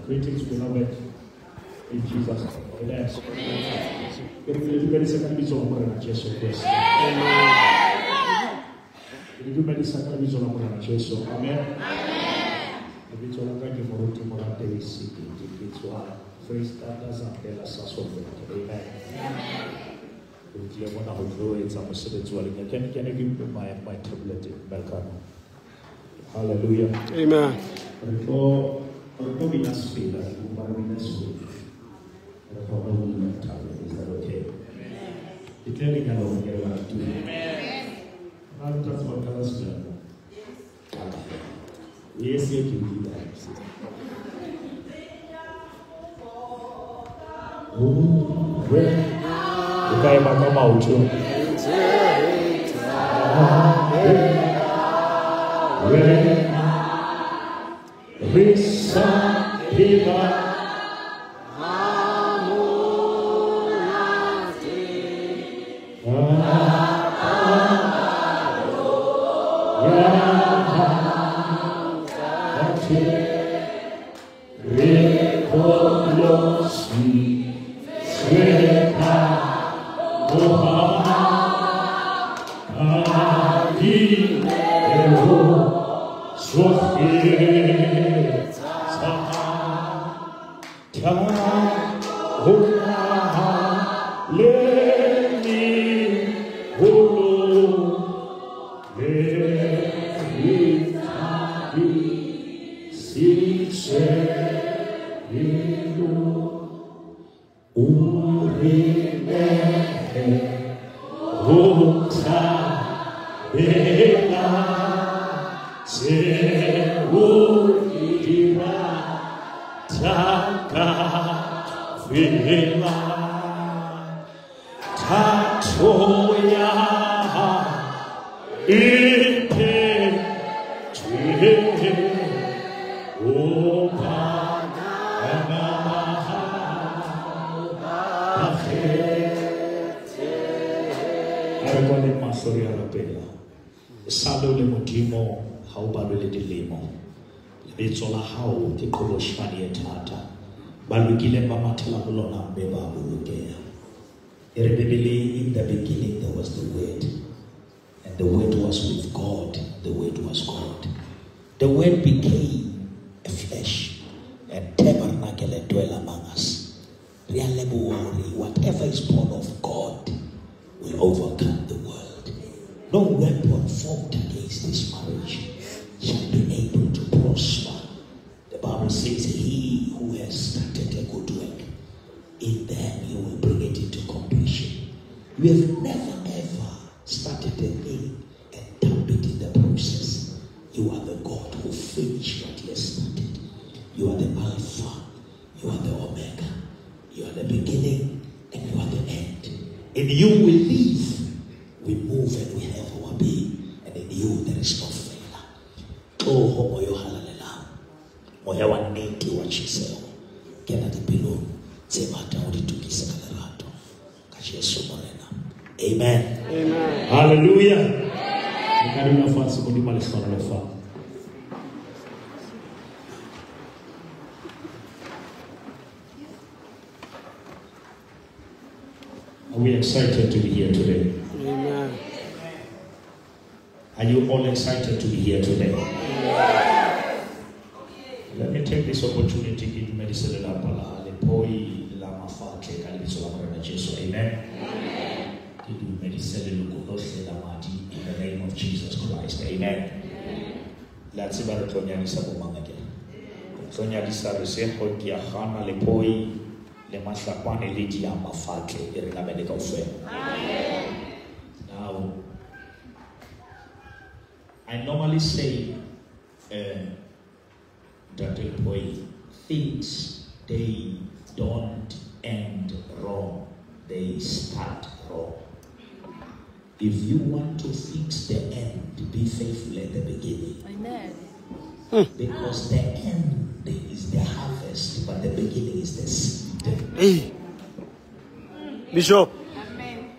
Greetings, beloved, in Jesus' name. Amen. Hallelujah. Amen. Is that okay? Declaring alone here. Amen. That's what us do. Yes, you can do that. Okay, come out. In the beginning there was the Word, and the Word was with God, the Word was God. The Word became a flesh and tabernacle and dwell among us. Whatever is born of God will overcome the world. No weapon formed against this marriage shall be able to prosper. The Bible says, he who has started a good work, in them he will bring it into completion. You have never ever started a thing and dumped it in the process. You are the God who finished what he has started. You are the Alpha, you are the Omega, you are the beginning and you are the end. In you we live, we move and we have our being, and in you there is no failure. Oh, homo yo halalela. Moya wa neti wa chiseo. Kena di pilon. Zemata uri tukisa kalerato. Kashesu morena. Amen. Amen. Hallelujah. Karuna fasi kudima lisana lefa. Are we excited to be here today? Amen. Are you all excited to be here today? Amen. Let me take this opportunity to give medicine la pala le poi la mafate kalibiso la mwana Jesu. Amen. Amen. Give medicine lo kulose la mati in the name of Jesus Christ. Amen. Let's see about Tonya Lisa Bumanga. Tonya Lisa Reseho Kiahana le poi le masakwane liji ya mafate irina medika ufe. Amen. Now, I normally say that things, they don't end wrong, they start wrong. If you want to fix the end, be faithful at the beginning. Amen. Because the end is the harvest, but the beginning is the seed. Hey. Bishop. Amen.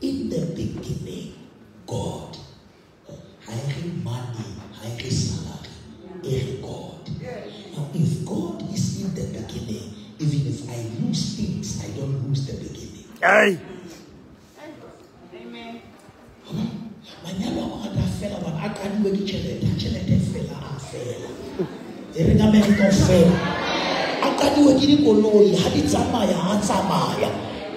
In the beginning, God. High money, high salary, every God. Now, if God is in the beginning, even if I lose things, I don't lose the beginning. Aye. Amen. Lenyalong ada fela ba akani we tšhelete fela a fela. E re na medical fela. Akani we di koloi ha di tsamaya a tsamaya.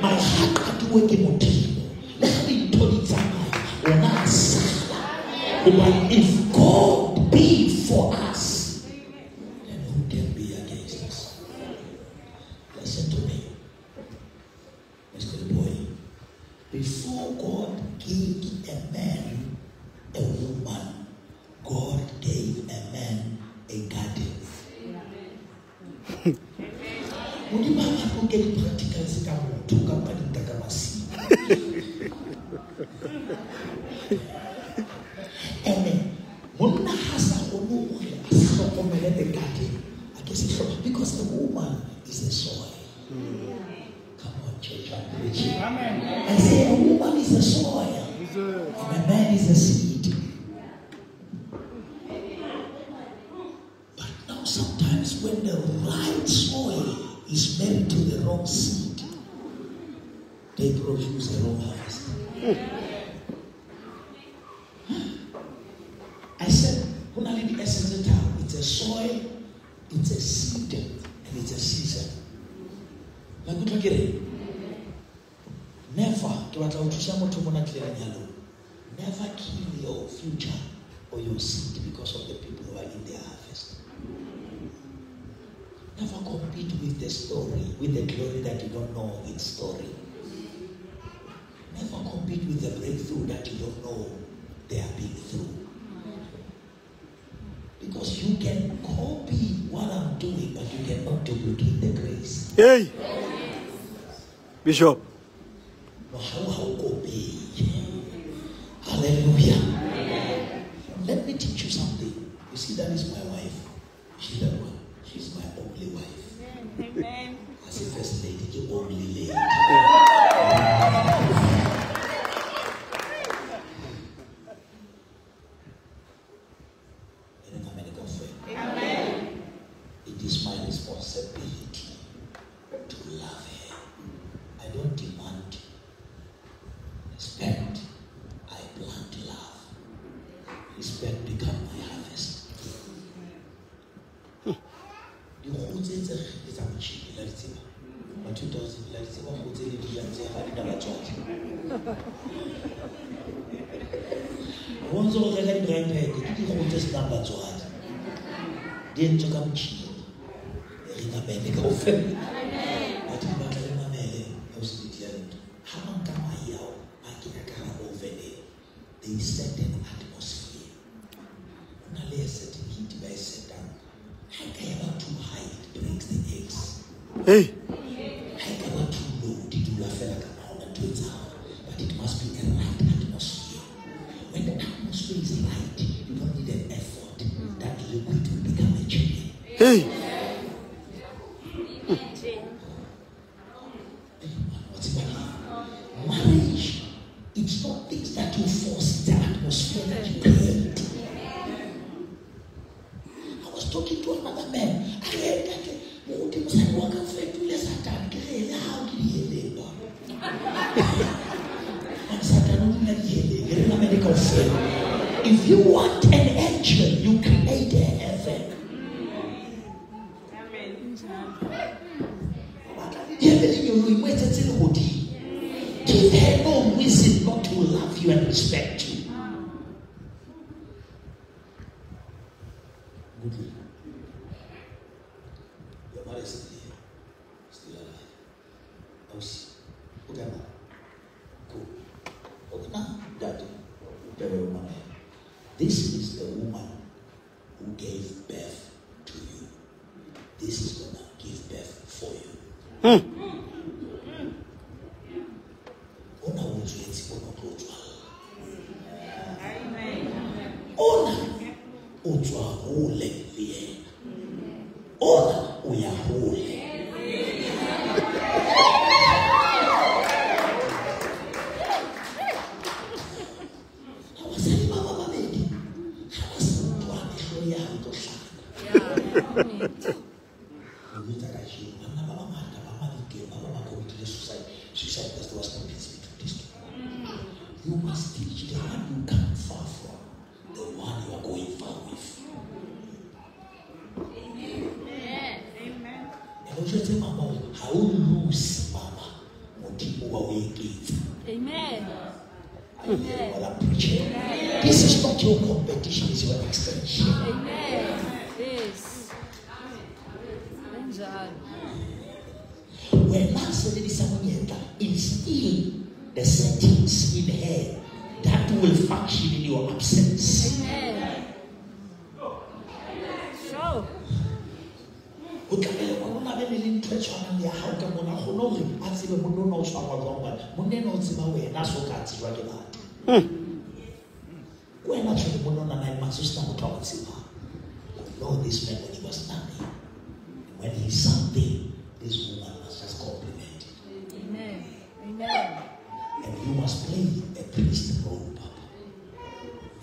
Ma akani we ke modimo. Le ha di ntho di tsamaya ona a sala. But if God be for us, then who can be against us? Listen to me. Let's go to the point. Before God gave a man a woman, God gave a man a garden. When you have to get practical, sit down, talk about the Takamasi. And when has a woman the garden, I guess it's because the woman is the soil. Come on, church, I'm preaching. Amen. I say a woman is the soil, and a man is the seed. But now sometimes when the right soil is married to the wrong seed, they produce the wrong harvest. I said, when I did the essence of town, it's a soil, it's a seed, and it's a season. Like what look at it. Never kill your future or your seed because of the people who are in their harvest. Never compete with the story, with the glory that you don't know its story. Never compete with the breakthrough that you don't know they are being through. Because you can copy what I'm doing, but you cannot duplicate the grace. Hey, Bishop. How copy? Hallelujah. Let me teach you something. You see, that is my wife. She's that one. She's my only wife. Amen. As a first lady, you only lady. Amen. It is my responsibility to love her. I don't demand respect. I plant love. Respect become my harvest. You hold it as a machine. Let's see. But 2000, let's see what holds it in the once all the right peg, you hold this number to it. Then to come cheap. In a medical family. But in my family, I was declaring, how long come I here? I can't over there. They set an atmosphere. When I lay a certain heat by set down, I cannot too high, it breaks the eggs. Hey. I cannot too low, it will affect like a to its house. But it must be a right atmosphere. When the atmosphere is right, you don't need an effort. That liquid will become a chicken. Hey. What's it about? Marriage, it's not things that you force, it's the atmosphere that you create. I was talking to another man. I heard that if you want an angel, you create a heaven. Give her no reason not to love you and respect you. Good. Your mother is still alive. I was okay now. Cool. Okay now, Daddy. This is the woman who gave birth to you. This is gonna give birth for you. Suicide because there was no peace between these two. You must teach the one you come far from, the one you are going far with. Amen. And also tell Mama, how lose Mama when people are waiting. Amen. Amen. What I'm preaching. This is not your competition, it's your extension. Amen. Yes. When man said it is instill the settings in her that will function in your absence. Amen. So, Lord, this man when he was nothing. When he's something, this woman must just compliment it. Amen. Amen. And you must play a priest role, Papa.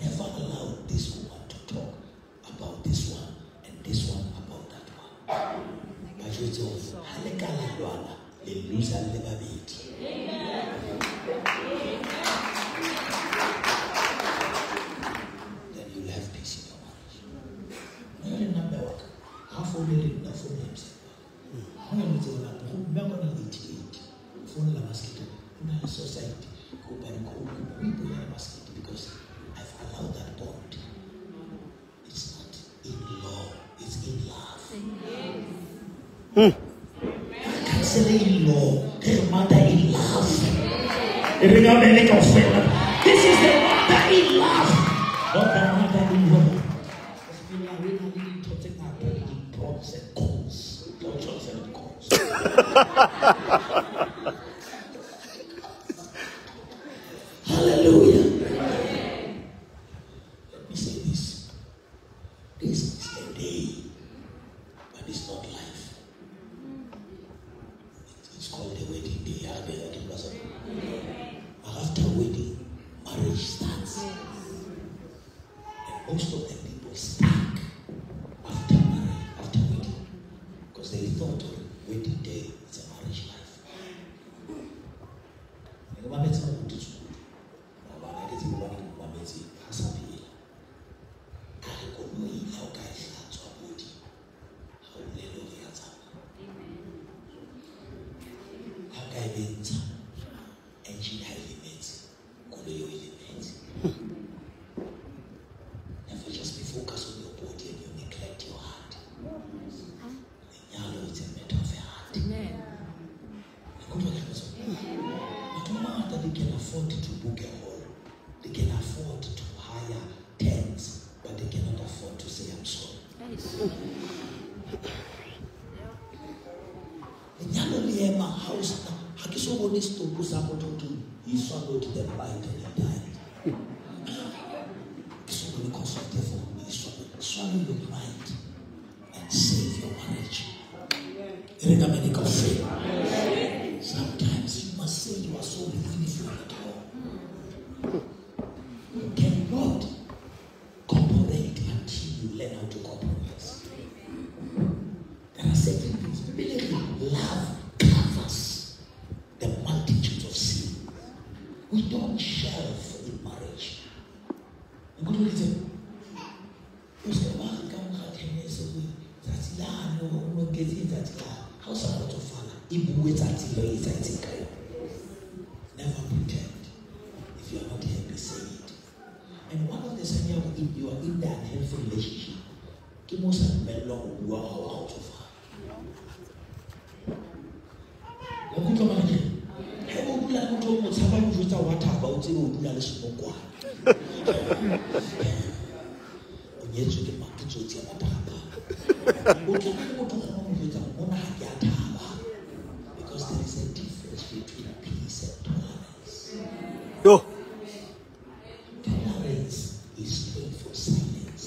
Never allow this woman to talk about this one and this one about that one. But you told Halekala they lose a little bit. Then you'll have peace in your marriage. Number one. Half of it, not for himself. I'm going to tell you, remember the 88. Phone la mosquito. In our society, go by the people in the mosquito because I've allowed that bond. It's not in law, it's in love. I can't say in law, there's a mother in love. This is the mother in love, not the mother in love. Hallelujah. Let me say this. This is a day, but it's not life. It's called the wedding day. After wedding, marriage starts. And most of the people stuck after marriage, after wedding. Because they thought wedding day is a marriage life. Never just be focused on your body and you neglect your heart. Lenyalong is a matter of the heart. Amen. That they can afford to book a hall, they can afford to hire tents, but they cannot afford to say I'm sorry. In my house, I just want this to go to he swallowed the bite and he died. So when because of the phone, he swallow your pride and save your marriage. Sometimes you must say you are so beautiful at all. You cannot cooperate until you learn how to compromise. There are certain things. Love covers the multitude of sin. We don't shelve in marriage. Never pretend. If you are not happy, say it. And one of the signs if you are in that healthy relationship, give us a melon you are out of her. Because there is a difference between peace and tolerance. Yo. Tolerance is painful silence.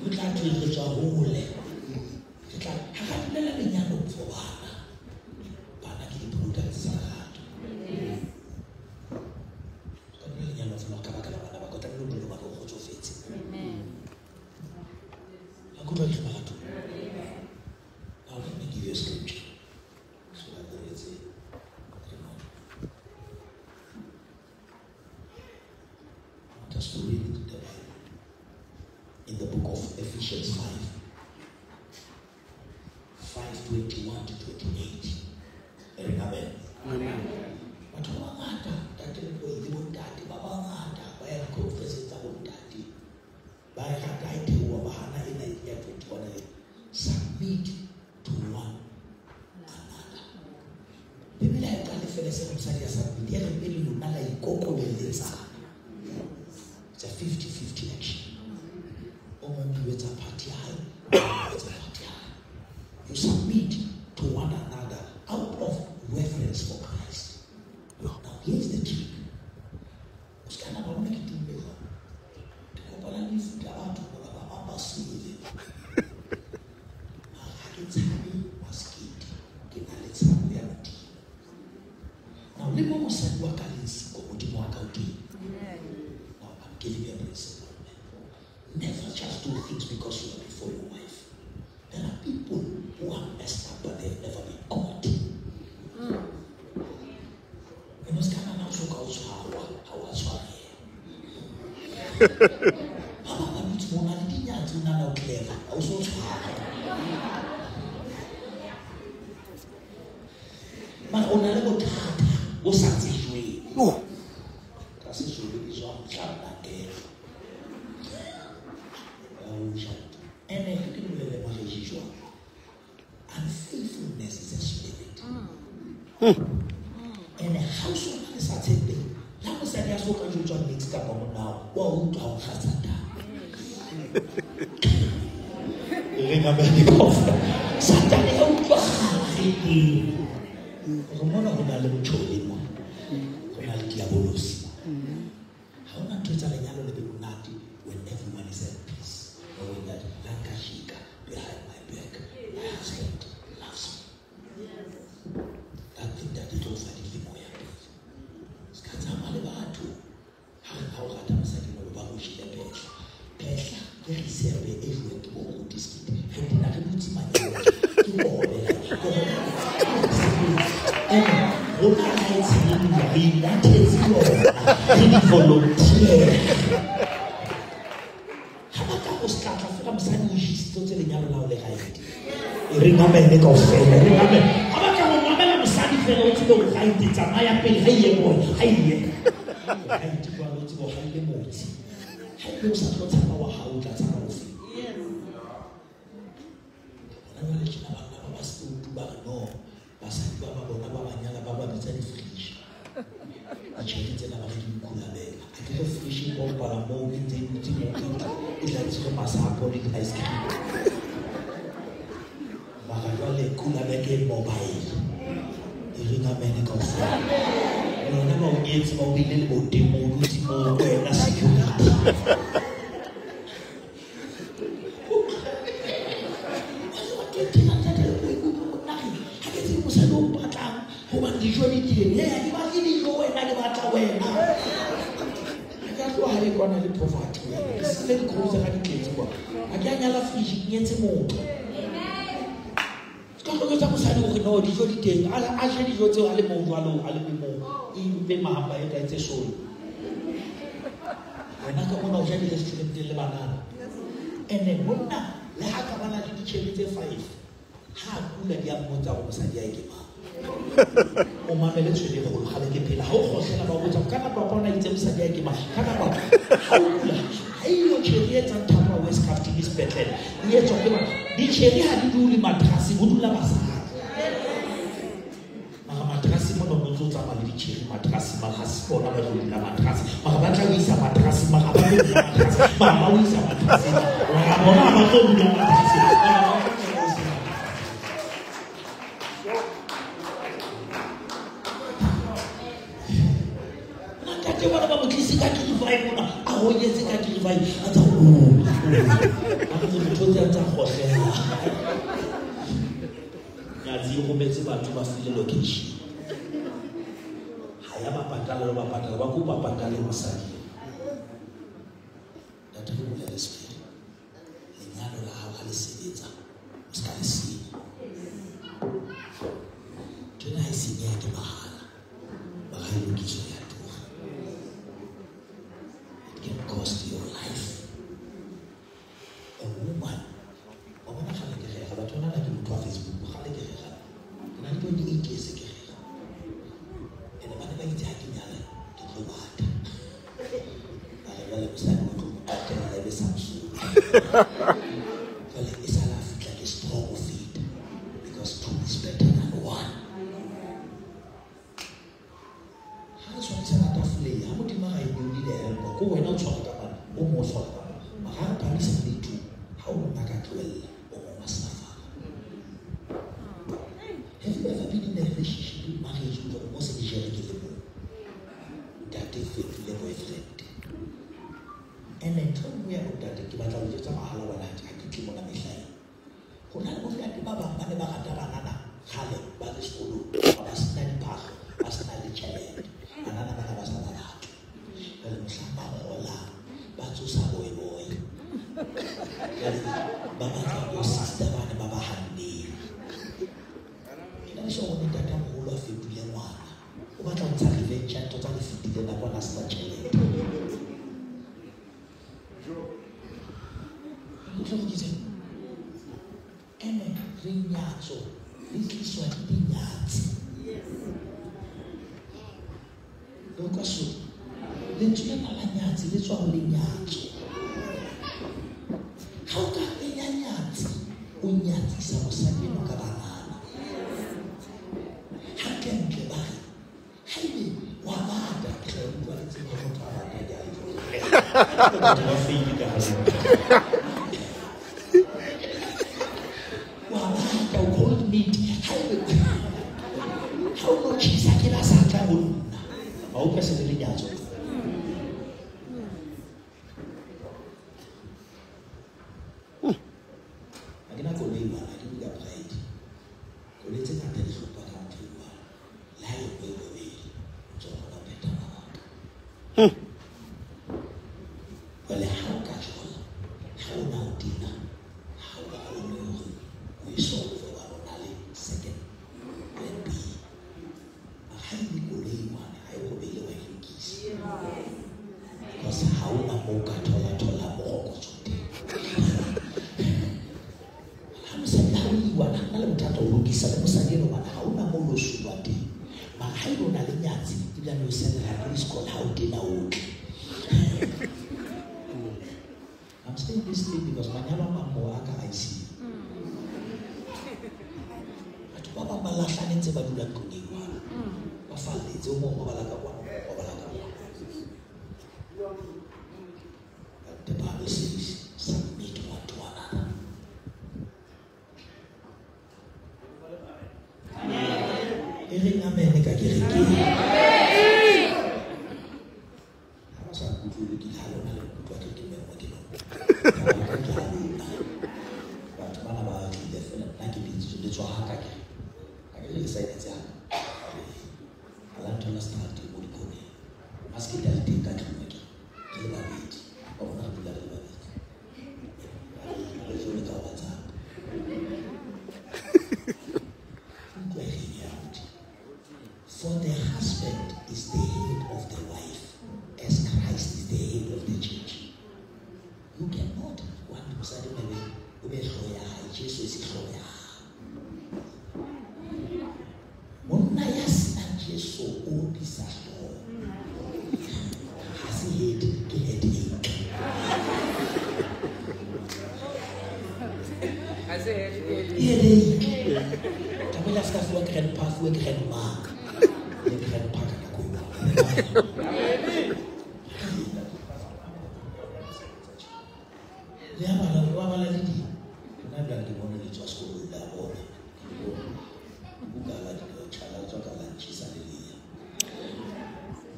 We'd like to reach a whole. It's like, us to read the Bible. In the book of Ephesians 5:21 to 28. Amen. Amen. Batho ba bangata tate le boile bontate ba bangata ba ya confessetsa bontate ba re rata e theoha ba hana ena ya 21 submit to one another. Biblia e ka le fela se mosadi ya submit ya re pele lona la ikokobeletsa. It's a 50-50 action. You submit to one another out of reverence for Christ. Now here's the trick. Now I'm giving you a principle. Never just do things because you are before your wife. There are people who are messed up, but they've never been caught. You must come and also go to how was here. Papa, it's more than the young to know clever. Also, but on a level, what's that situation? Oh, that's his really strong job that day. And then you can live as usual. And faithfulness is a spirit. And a household is a thing. Now, I said, I spoke to John next time now. Well, who don't have that? Remember the coffee. Saturday, how do you when everyone is at peace, knowing that Lankashika behind my back, my husband loves me. That thing that it also did more happy. Skatamale Batu, how Adam said, you know, Babushi the page. Pesha, there is a way everywhere to all this kid. And then I can put my image to all the and what I see in the United States, he volunteer. I'm saying you should still tell the young now the height. Remember the coffee. Remember. How about I'm saying fellow to the height? It's a Maya pay higher boy. Higher. I to go out to higher boys. I know something about our house. That's our house. I want to know about school to Baba. Pastor Baba, Baba, Nyala Baba, the fish. I changed it about him. I did fishing on Palamo, it's like some Masaponic ice cream. Macarole Kula make mobile. You ring a medical phone. You never get mobile or demo, or security. And then when let her come and change 5. How cool the young ones are almost a year. Oh, my military level, how they get paid. How was it about what I'm kind of upon a James and Yakima? How you cherry and Tama West Captain is better. Yet, the cherry had to do matrasi, would love us. Matrasi, Monomoto, Malici, Matrasi, Mahas, or Matrasi, Mahabata is a matrasi, Mahabata, Mama is a matrasi, Ramona, It can Because two is better than one. Have you ever been in a relationship with marriage with almost a that they feel to level effect? And then come where that the Kibata will just allow one at I keep on a mission. Who not only at the Baba, Manabana, Hale, but the school, was not park, was not the challenge, another was not that. But to some boy. Baba, your sister, and Baba Handy. So when that time all of you do one, what I'm telling you, totally fitted upon us much. And Rignazzo, this one Rignazzi. Look at you. Let's get a Lagnazzi, let's all Rignazzo. How can Rignazzi? Ugnazzi, some Sabino Cabana. Cold meat. How much is a killer Santa? How can I really answer? I cannot go leave one. I didn't get paid. Go let's take a telephone back out to you. Lie away. So I'm not better. Well, how casual, how now dinner, how we solve for our second, then B. A highly good one, I will be your kiss. Because how na moka tola more. I'm saying, how you want to tell Lukisa, the Musagino, how na molo subati. My high on Alianzi, even you said that is called how dinner would. I'm saying this thing because my mama I see. But Papa Malaka needs a badula cooking one. My father is almost Malaka one. But the Bible says, submit one to another. Amen. For the husband is the head of the wife, as Christ is the head of the church. You cannot want to say, Jesus is Lord. Monayas and Jesus all this at all. Has he had the headache? Headache. Tamila stuff work and path work and mark.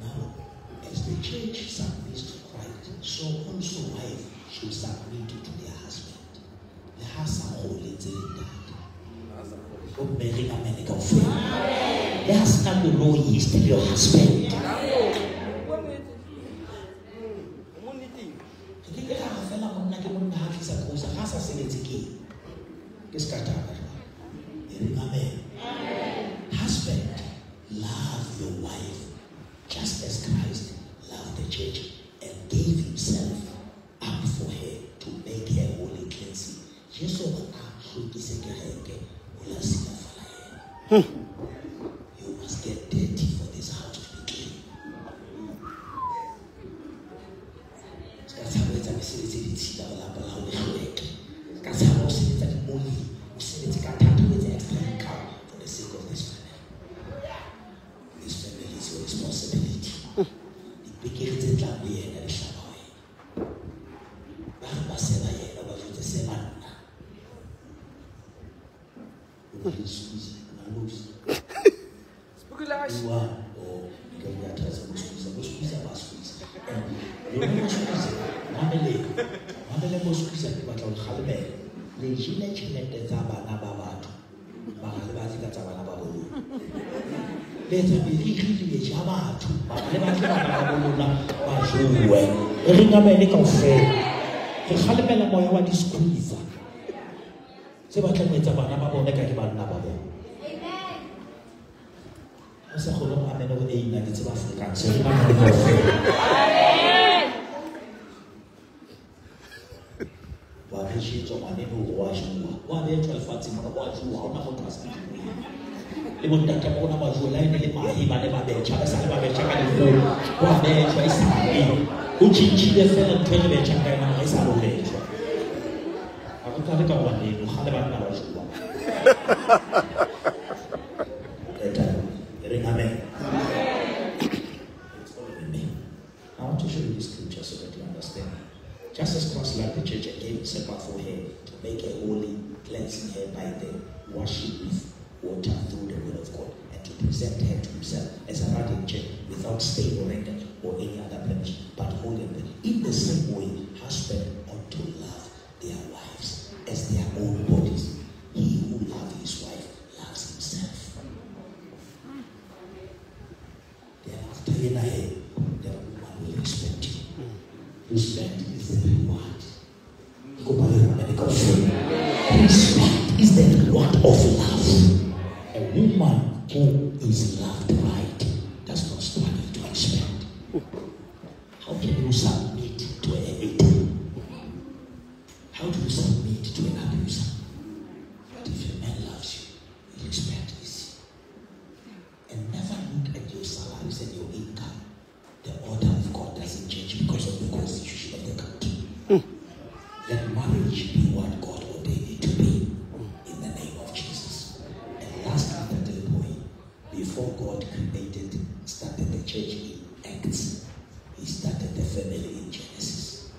Now, as the church submits to Christ, so also wife should submit to their husband. The husband holy the husband will know he is still your husband. Husband, love your wife just as Christ loved the church and gave himself up for her to make her holy cleansing. You must get dirty for this house to be clean. Just as Christ loved the church and gave himself for her to make her holy, cleansing her by the washing with water through the word of God, and to present her to himself as a radiant church without stain or wrinkle or any other blemish, but holy and good. In the same way, husbands ought to love their wives as their own bodies. He who loves his wife loves himself. Thereafter, the woman will respect you. Respect is the reward. Respect is the reward of love. A woman who is loved right does not struggle to respect. How can you submit to a hater? How do you submit to an abuser? But if a man loves you, he respects you. And never look at your salaries and your income. The order of God doesn't change because of the constitution of the country. Let marriage be what God ordained it to be in the name of Jesus. And last and third point, before God started the church in Acts, he started the family in Genesis.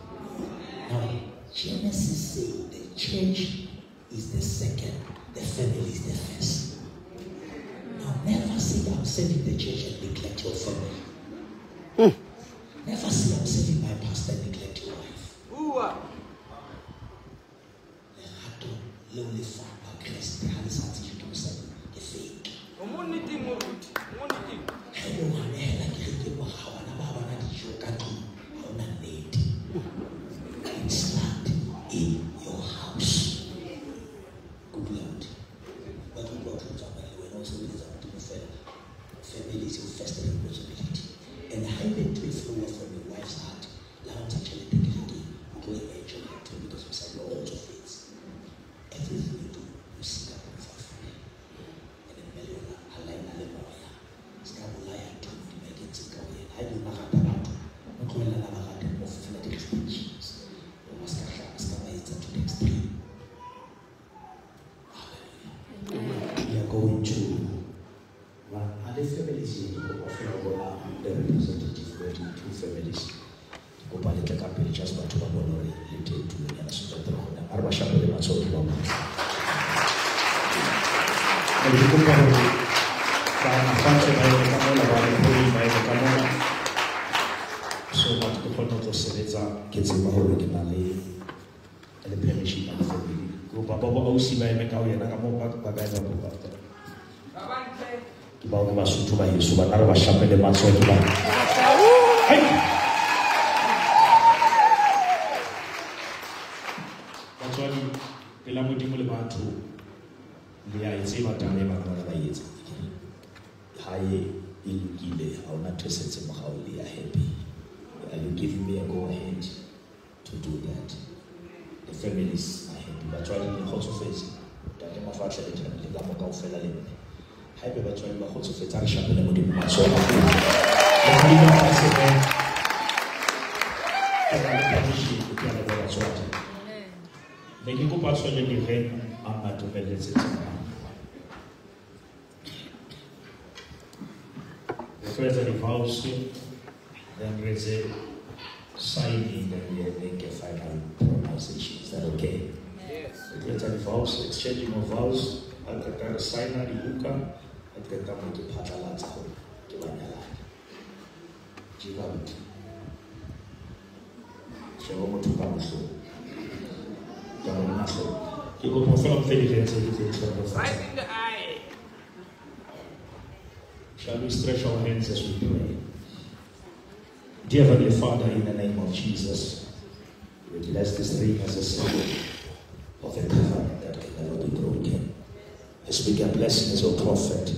Now, Genesis says the church is the second, the family is the first. Now, never say I'm saving the church and neglect your family. Never say I'm saving my pastor and neglect your wife. Lonely farm, Christ, the house at you do something, the fake. Hello, and like you know how an ababa you can do, how not need. It's not in your house. Good Lord. But we got to somebody when also is up to the family is your first responsibility. And hiding to flow from your wife's heart, loud actually take it again, go eventually to because we said all of it. Everything you do, you seek up for free. And then million align a little more. Scabulaya to make it go in. I do not have about not well about of phonetic speeches. You must have to the extreme. Hallelujah. We are going to one other families here to offer the representative wedding two families. Kupali kapili just watu wabonori lete tu yana sura na arba shambele masoto wa nilikupa kana fanche bayo kama wale kuli bayo kama so watu kupata toseleza kezi mahoro kinale ele permission na family grupa baba ausi bayo mekao yana kama bagaza baba kibao masutu ba Yesu ba arba shambele masoto ba la modimo le batho le a itse ba tame ba bona ba yetse hae ilukile ha ona thesetse mogao le ya happy. Are you giving me a go ahead to do that? The families are happy. Ba tswale le khotsofetse ta le mafatshe le tla le ka moka o fela le bone haebe ba tswale ba khotsofetse a re shapele modimo matsola le First the vows, then there's a signing, then we make a final pronunciation. Is that okay? Yes. First the vows, exchanging of vows, at the signer, the Luca, at the time to Patalata, to Lenyalong. Jigabut. Shawomo to Pamuso. Gabonaso. You go perform the event, right in the eye. Shall we stretch our hands as we pray? Dear Heavenly Father, in the name of Jesus, we bless this ring as a symbol of a covenant that can never be broken. I speak a blessing as a prophet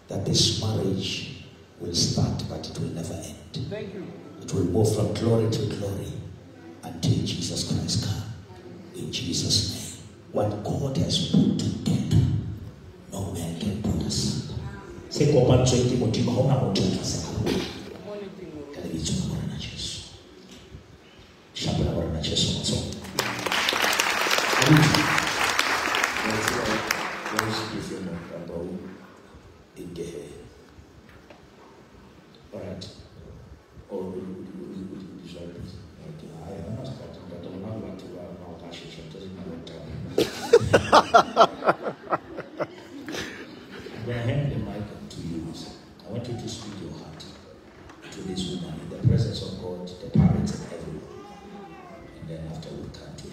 that this marriage will start, but it will never end. Thank you. It will move from glory to glory until Jesus Christ comes. In Jesus' name. What God has put together, no man can put asunder. Say, go back to the motive. How now to us? Can we do our natures? Sharpen our natures also. All right. Or we shall be. I am not starting, but I don't want to our passion. When I hand the mic to you, I want you to speak your heart to this woman in the presence of God, the parents, and everyone. And then after we come to her.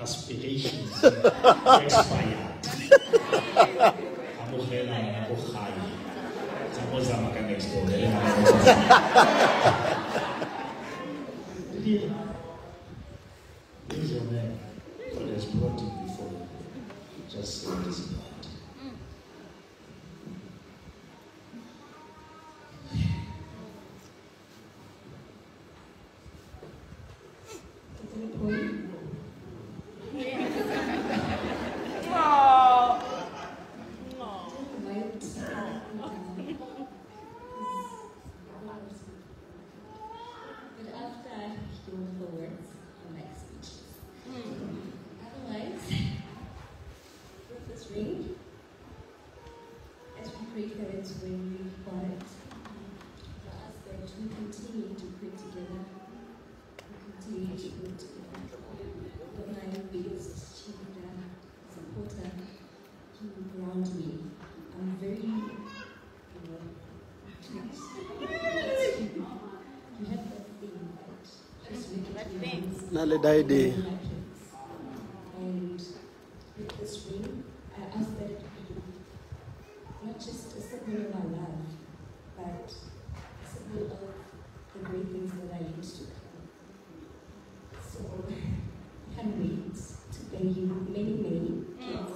Aspirations expired. Here's your man. God has brought him before you. Just say this in your heart. it when we quiet. For us that we continue to pray together. We continue to pray together. But my biggest cheerleader, supporter, he will ground me. I'm very, you have that thing that just makes me and with this ring, I ask that it be not just a symbol of our love, but a symbol of the great things that are yet to come. So I can't wait to bring you many, many kids.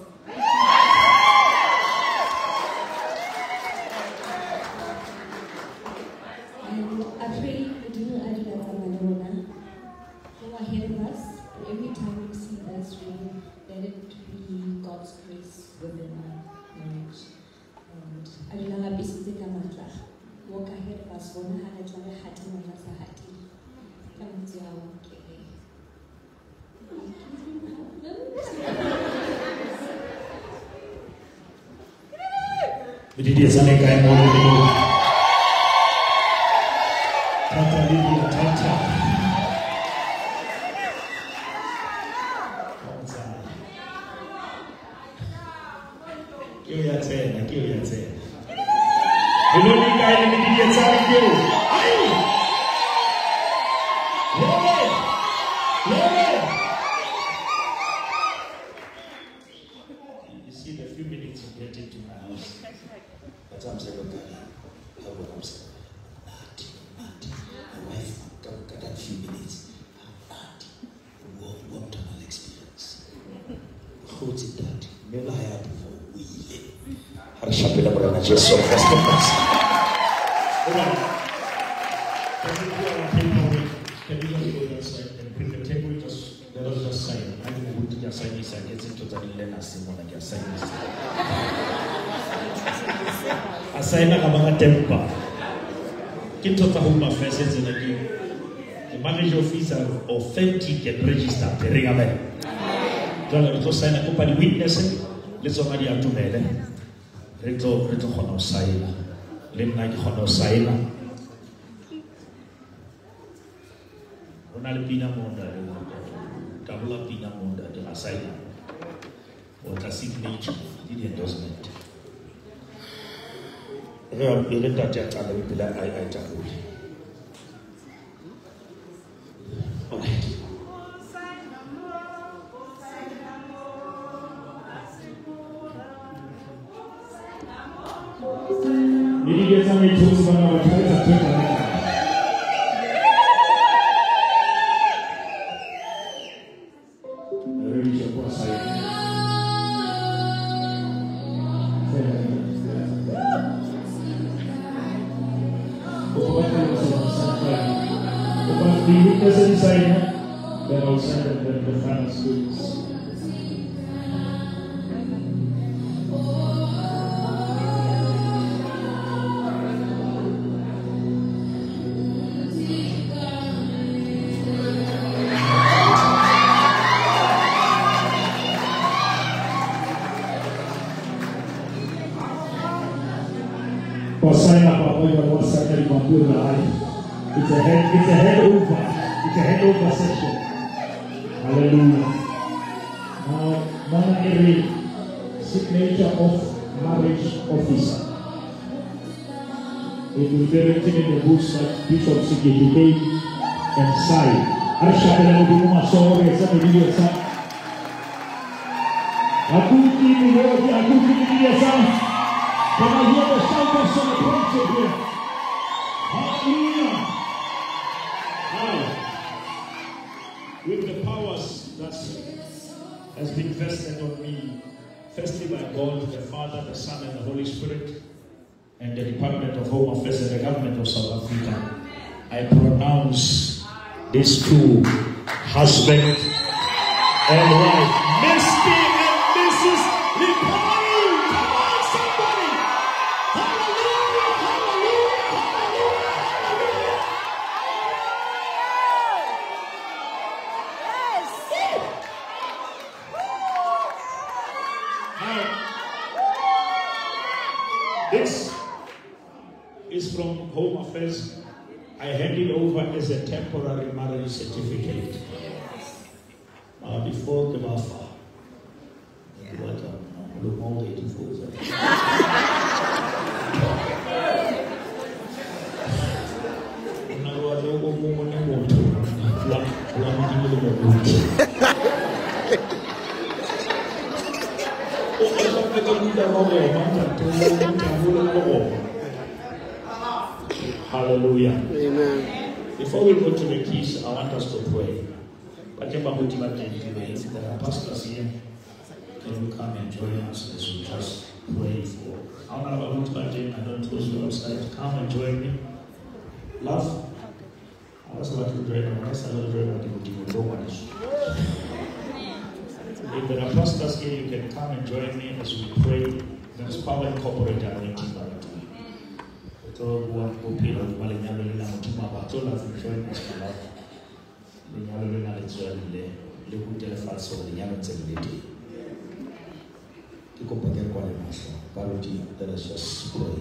And I pray that you will add that go ahead of us. Every time you see this ring, let it be God's grace within our marriage. And I don't know walk ahead of us, one hand at one heart and one as a heart. Come to our You see the few minutes you get into my house. But I'm saying, okay, how would I say? My wife, got that few minutes. Wonderful experience. What's it that? Never had before. We live. Harshapila Brana just so fast. Can you just go that side and bring the table? Just let us just sign. I'm going to go to your sign this and get into the Lena Simon and your sign this. Assign a mga temper. Kinto tahuma faces in a game. The manager fees are authentic and registered. Perigame. Let's sign a company witness. Let's already have to mail. Let's honor Saila. Let's not honor Saila. Ronald Pina Monda, Kabula Pina Monda, the Saila. What a signature, the endorsement. I then I'll send them the final students. It's a handover session. Hallelujah. Now, Mama Eri, signature of marriage officer. It will be written in the books that Bishop Sekete and Sai. Arshapela no buma sore sa video sa. Akuti ni video sa. Kama hiyo shauko sana kwanza here. Hallelujah. With the powers that has been vested on me, firstly by God, the Father, the Son, and the Holy Spirit, and the Department of Home Affairs and the Government of South Africa, I pronounce these two, husband and wife, Mr. and Mrs. Lipari. Come on, somebody! Hallelujah! Hallelujah! Hallelujah! Hallelujah! This from Home Affairs, I hand it over as a temporary marriage certificate. Before the Bafa. Look all day to Hallelujah. Amen. Before we go to the keys, I want us to pray. There are pastors here. Can you come and join us as we just pray for? I don't close your website. Come and join me. Love. I was about to join them. If there are pastors here, you can come and join me as we pray. There's power in corporate anointing. Let us just pray.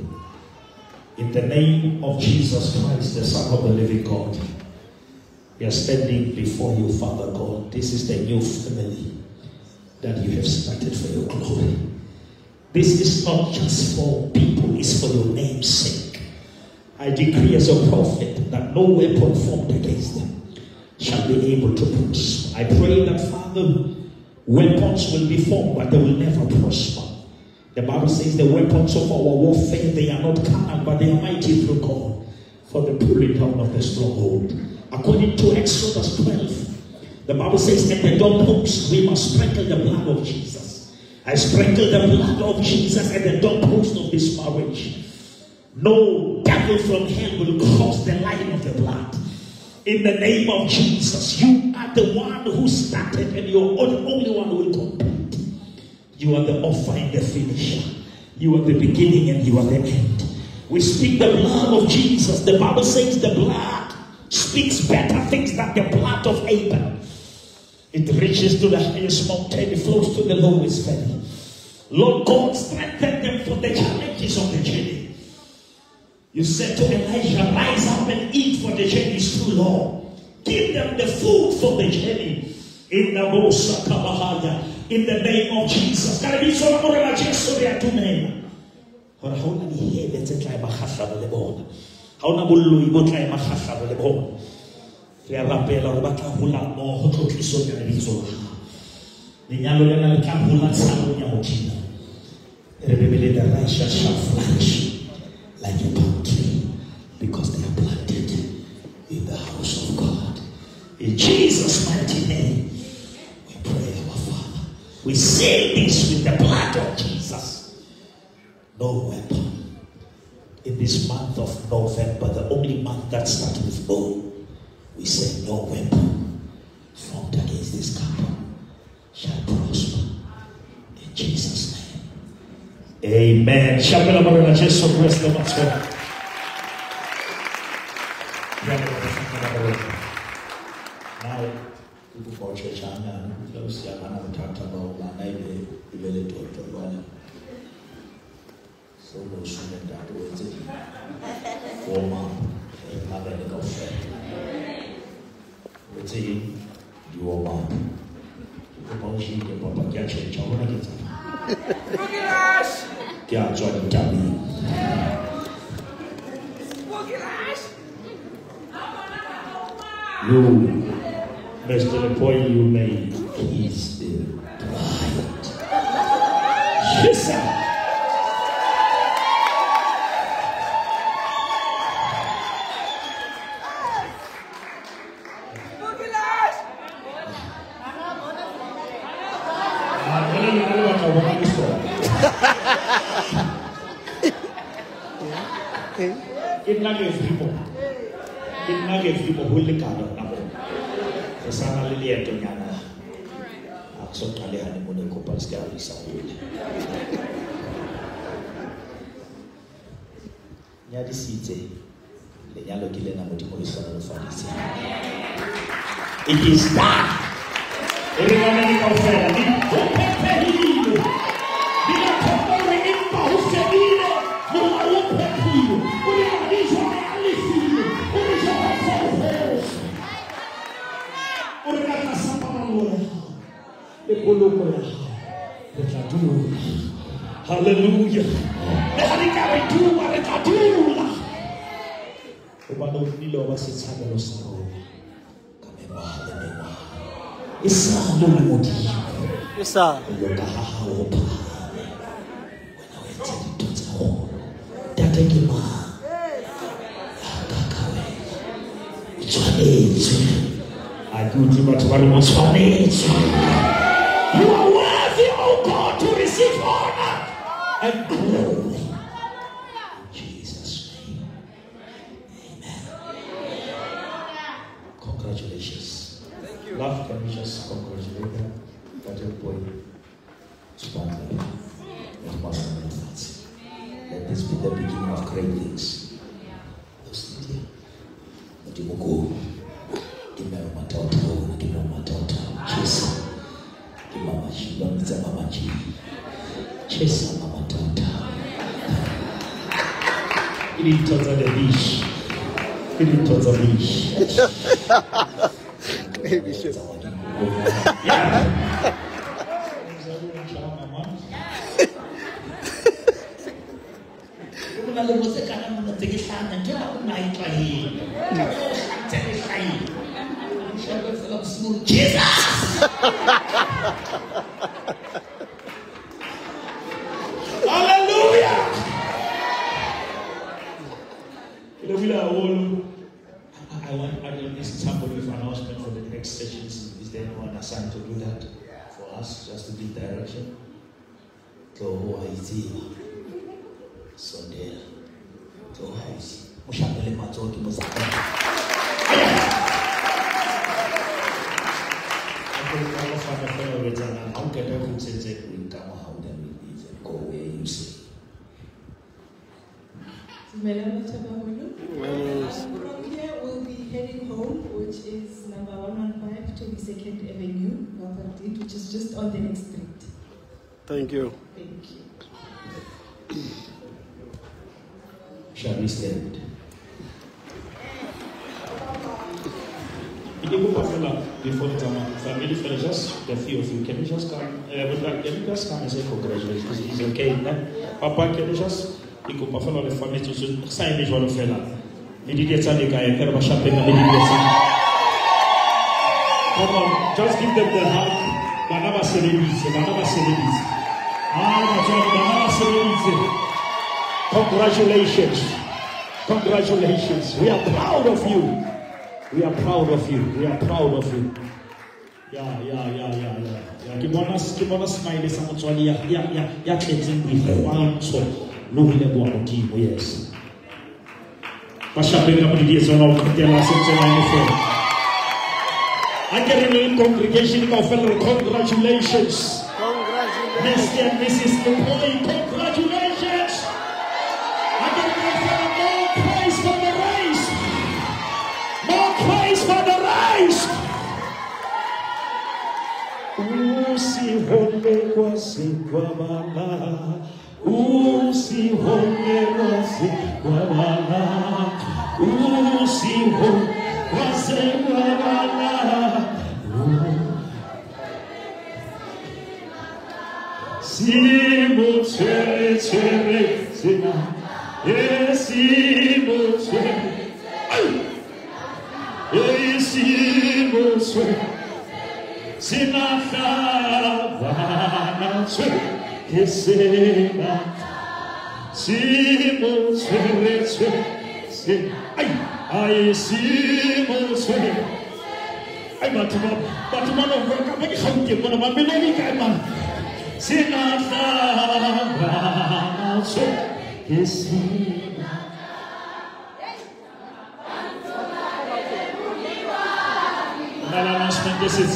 In the name of Jesus Christ, the Son of the living God, we are standing before you, Father God. This is the new family that you have started for your glory. This is not just for people, it's for your name's sake. I decree as a prophet that no weapon formed against them shall be able to prosper. I pray that, Father, weapons will be formed, but they will never prosper. The Bible says the weapons of our warfare, they are not carnal, but they are mighty through God for the pulling down of the stronghold. According to Exodus 12, the Bible says at the doorpost we must sprinkle the blood of Jesus. I sprinkle the blood of Jesus at the doorpost of this marriage. No devil from hell will cross the line of the blood. In the name of Jesus, you are the one who started and you're the only one who will complete. You are the author and the finisher. You are the beginning and you are the end. We speak the blood of Jesus. The Bible says the blood speaks better things than the blood of Abel. It reaches to the highest mountain, it flows to the lowest valley. Lord God, strengthen them for the challenges of the journey. You said to Elijah, rise up and eat, for the journey is too long. Give them the food for the journey. In the Mosa Kabahaya, in the name of Jesus. Can I be so more than just so they are two men? How many heavens and try Mahasha the Lebon? How Nabulu you try Mahasha the Lebon? Rapela or Bakahula more hot so very so. The Yalona Kapula Salunya Mokina. Rebellion the righteous shall flourish like a palm tree because they are planted in the house of God. In Jesus' mighty name, we pray, our Father. We say this with the blood of Jesus. No weapon. In this month of November, the only month that starts with no, we say no weapon formed against this couple shall prosper. In Jesus' name. Amen. Shabbat Barana Jesus bless the master. Now, people for church and those young men have talked about my neighbor, really talked about it. So no sooner that was it. Warm up, have a little friend. What's it? You warm up. The policy, the Papa catch it, I want to get it. Yeah, join the tabby. You, Mr. The point you made, he's the bride. Yes, sir. People who look at it. The Sana Lily and Tonyana. So Tali had a monocle Pascal. Yadi City, lenyalong na motimulisan ng fanisi. It is that. Everyone in the family, we are Hallelujah. Yes, sir. You are worthy, oh God, to receive honor and glory. In Jesus' name. Amen. Congratulations. Thank you. Love, can we just congratulate them? That your boy sponsored. Let this be the beginning of great things. Those things. But you will go. Give me my daughter. Give me my daughter. Jesus. Mama Shibamza Mama G. Chesa Mama Tata. Ili toza the beach. Ili toza beach. Yeah. Jesus! Hallelujah! I don't listen somebody with announcement for the next session. Is there anyone assigned to do that for us, just to give direction? To Haiti, Sondel, to Haiti. Mushabele Matoki Mozambique. How can I say come out and go where you say? From here we'll be heading home, which is number 115 to the 2nd Avenue, which is just on the next street. Thank you. Thank you. Shall we stand? Before the time, family friends, just the few of you, can you just come? Can you just come and say congratulations? It's okay, no? Papa, can you just? Il faut pas faire les familles tout ça. Ça, il faut le faire là. Il dit que ça, les gars, il va chaper dans les divisions. Come on, just give them the hug. Banana Serenise, Banana Serenise. Banana Serenise. Congratulations. Congratulations. We are proud of you. We are proud of you. We are proud of you. Yeah. Kimona smile sa motwali ya cleansing with one so louis le bois motivo yes. Pasha benga muri dia zona ukitela sentela info. Again in the congregation of fellow congratulations. Mr. and Mrs. Employee, congratulations. Again more praise for the race. More praise for the race. Usihone kwasikwabala. Usihone kwasikwabala. Usihone kwasikwabala. Simo chere sina. Simo chere. Sinafavana Hesena Simo Sere I Simo Sere I Batman of work up and one of my beloved man Sinafavana Hesena Announcement this is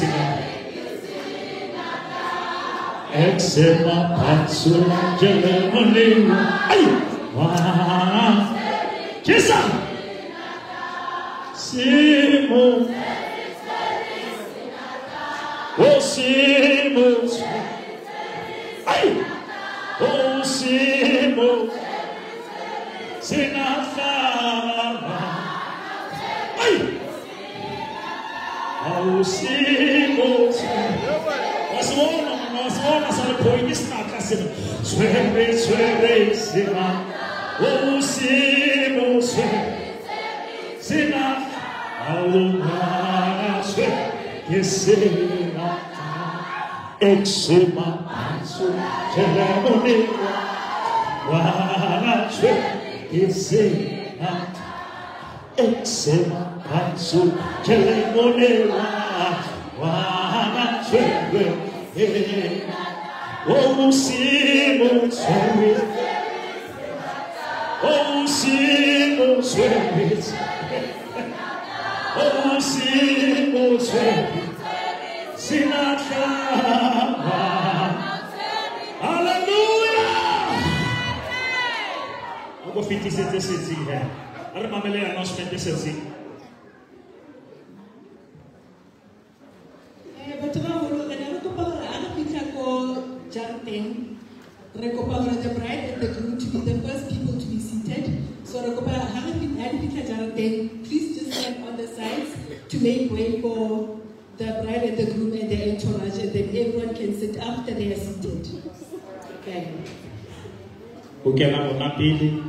Exema Patsula Jelemoniwa Wow Kisa Simo Oh Simo Oh Simo Sinafava Oh Simo What's the one? suona sale poi mi stacca se swerve sema oh semo sena alma swerve sena exema anso celemone wana swerve sena exema anso celemone wana swerve oh semo swerve oh semo swerve oh semo swerve sinatra hallelujah on va finir cette session here alors mamele announcement de celle-ci Recover the bride and the groom to be the first people to be seated. So please just stand on the sides to make way for the bride and the groom and the entourage, and then everyone can sit after they are seated. Okay. Okay, now we're not busy.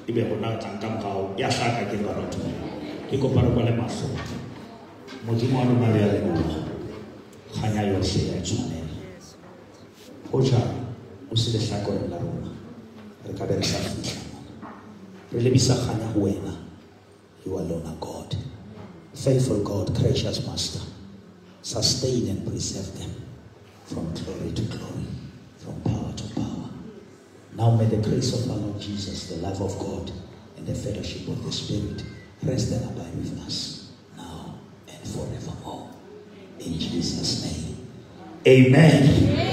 Ibe hona tangkam kau ya saka ke barotu. Iko paro kale maso. Mojimo anu mali ale mama. Hanya yose ya chune. Ocha usile sako la Roma. Rekabere safi. Relebisa hanya huena. You alone are God. Faithful God, gracious Master. Sustain and preserve them from glory to glory, from power to power. Now may the grace of our Lord Jesus, the love of God, and the fellowship of the Spirit rest and abide with us now and forevermore. In Jesus' name, amen.